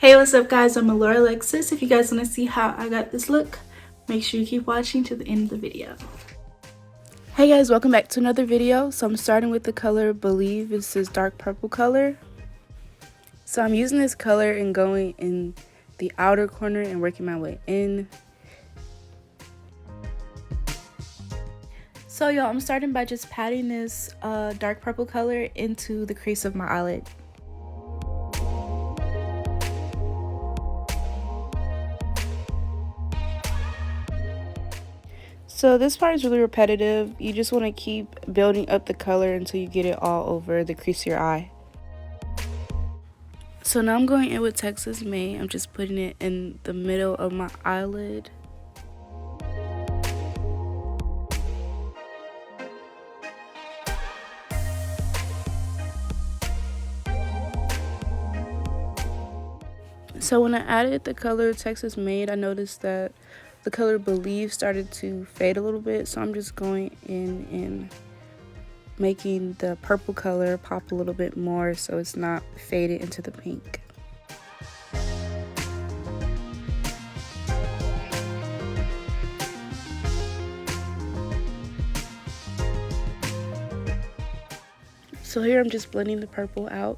Hey, what's up guys, I'm Alexis. If you guys want to see how I got this look, make sure you keep watching to the end of the video. Hey guys, welcome back to another video. So I'm starting with the color Believe. This is dark purple color. So I'm using this color and going in the outer corner and working my way in. So y'all, I'm starting by just patting this dark purple color into the crease of my eyelid. So this part is really repetitive. You just want to keep building up the color until you get it all over the crease of your eye. So now I'm going in with Texas Made. I'm just putting it in the middle of my eyelid. So when I added the color Texas Made, I noticed that the color Believe started to fade a little bit, so I'm just going in and making the purple color pop a little bit more so it's not faded into the pink. So here I'm just blending the purple out.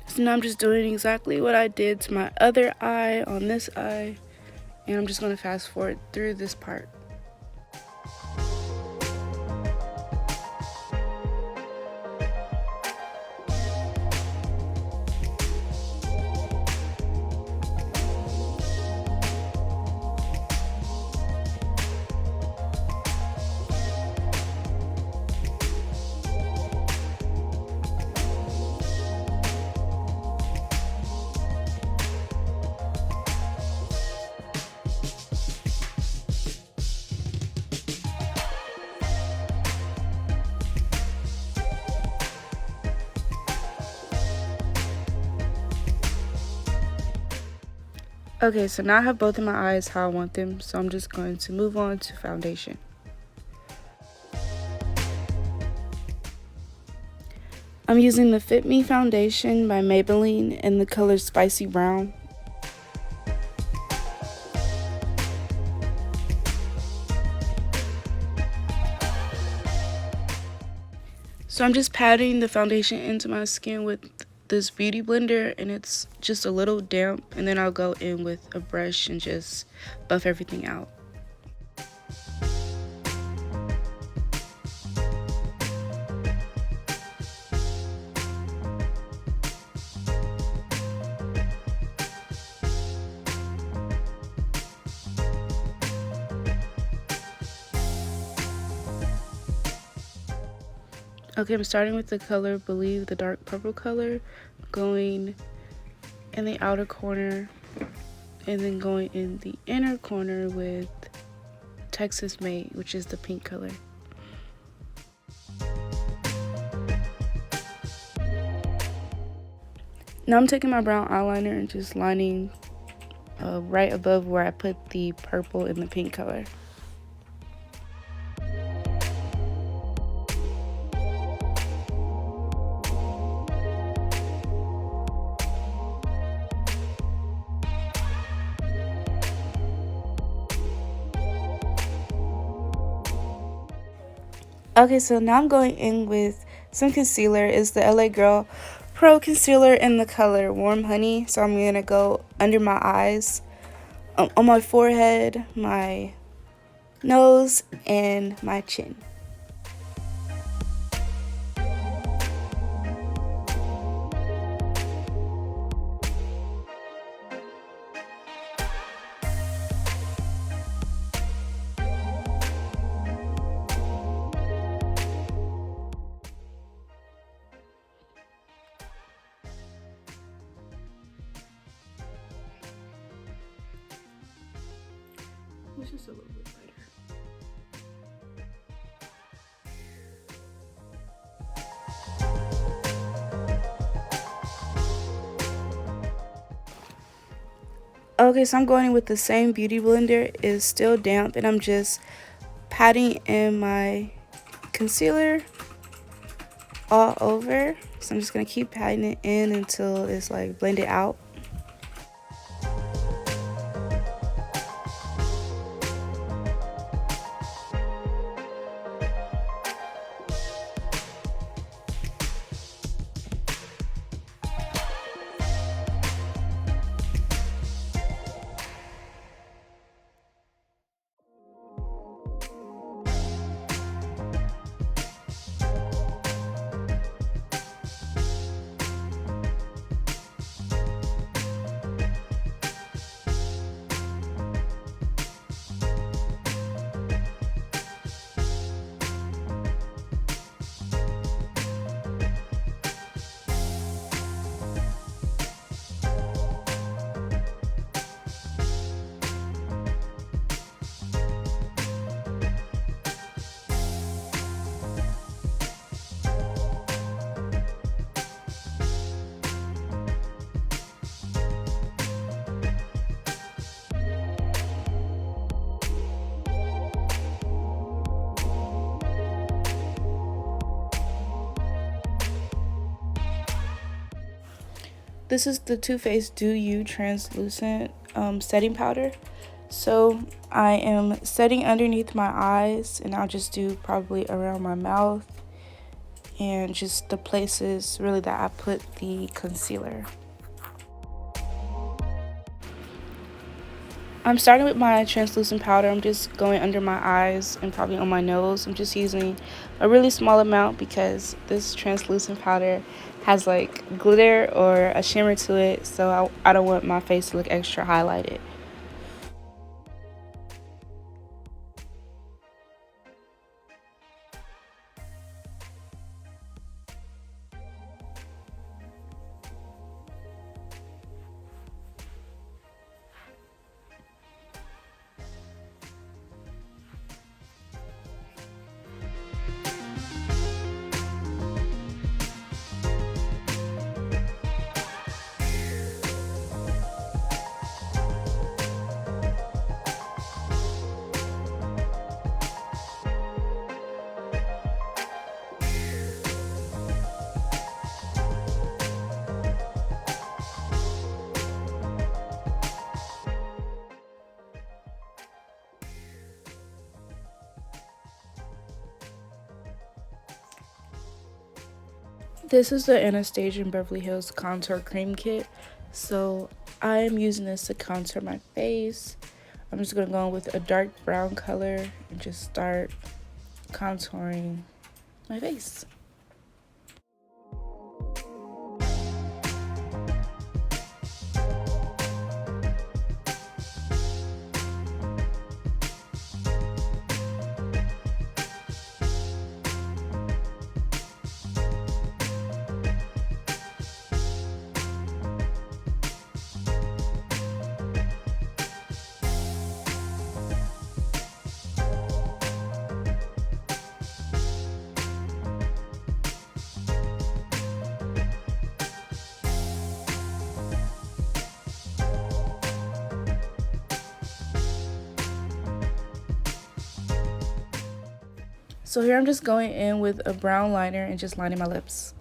So now I'm just doing exactly what I did to my other eye on this eye, and I'm just going to fast forward through this part. Okay, so now I have both of my eyes how I want them, so I'm just going to move on to foundation. I'm using the Fit Me foundation by Maybelline in the color Spicy Brown. So I'm just patting the foundation into my skin with this beauty blender, and it's just a little damp, and then I'll go in with a brush and just buff everything out. Okay, I'm starting with the color Believe, the dark purple color, going in the outer corner and then going in the inner corner with Texas Made, which is the pink color. Now I'm taking my brown eyeliner and just lining right above where I put the purple and the pink color. Okay, so now I'm going in with some concealer. It's the LA Girl Pro Concealer in the color Warm Honey. So I'm going to go under my eyes, on my forehead, my nose, and my chin. It's just a little bit lighter. Okay, so I'm going in with the same beauty blender. It's still damp, and I'm just patting in my concealer all over. So I'm just going to keep patting it in until it's like blended out. This is the Too Faced Do You Translucent setting powder. So I am setting underneath my eyes, and I'll just do probably around my mouth and just the places really that I put the concealer. I'm starting with my translucent powder. I'm just going under my eyes and probably on my nose. I'm just using a really small amount because this translucent powder has like glitter or a shimmer to it, so I don't want my face to look extra highlighted. This is the Anastasia in Beverly Hills Contour Cream Kit. So I am using this to contour my face. I'm just going to go in with a dark brown color and just start contouring my face. So here I'm just going in with a brown liner and just lining my lips.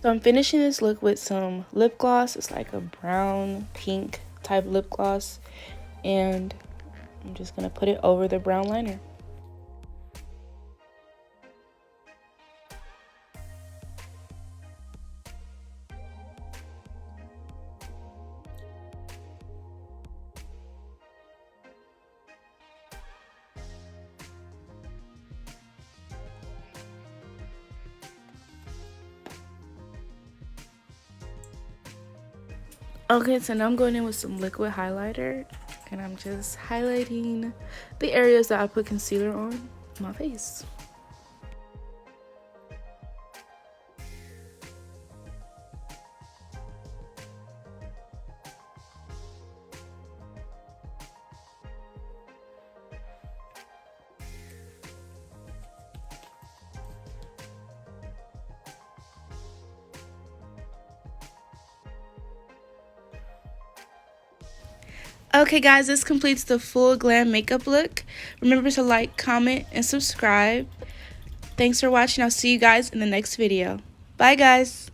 So I'm finishing this look with some lip gloss. It's like a brown pink type lip gloss, and I'm just gonna put it over the brown liner. Okay, so now I'm going in with some liquid highlighter, and I'm just highlighting the areas that I put concealer on my face. Okay guys, this completes the full glam makeup look. Remember to like, comment, and subscribe. Thanks for watching. I'll see you guys in the next video. Bye guys.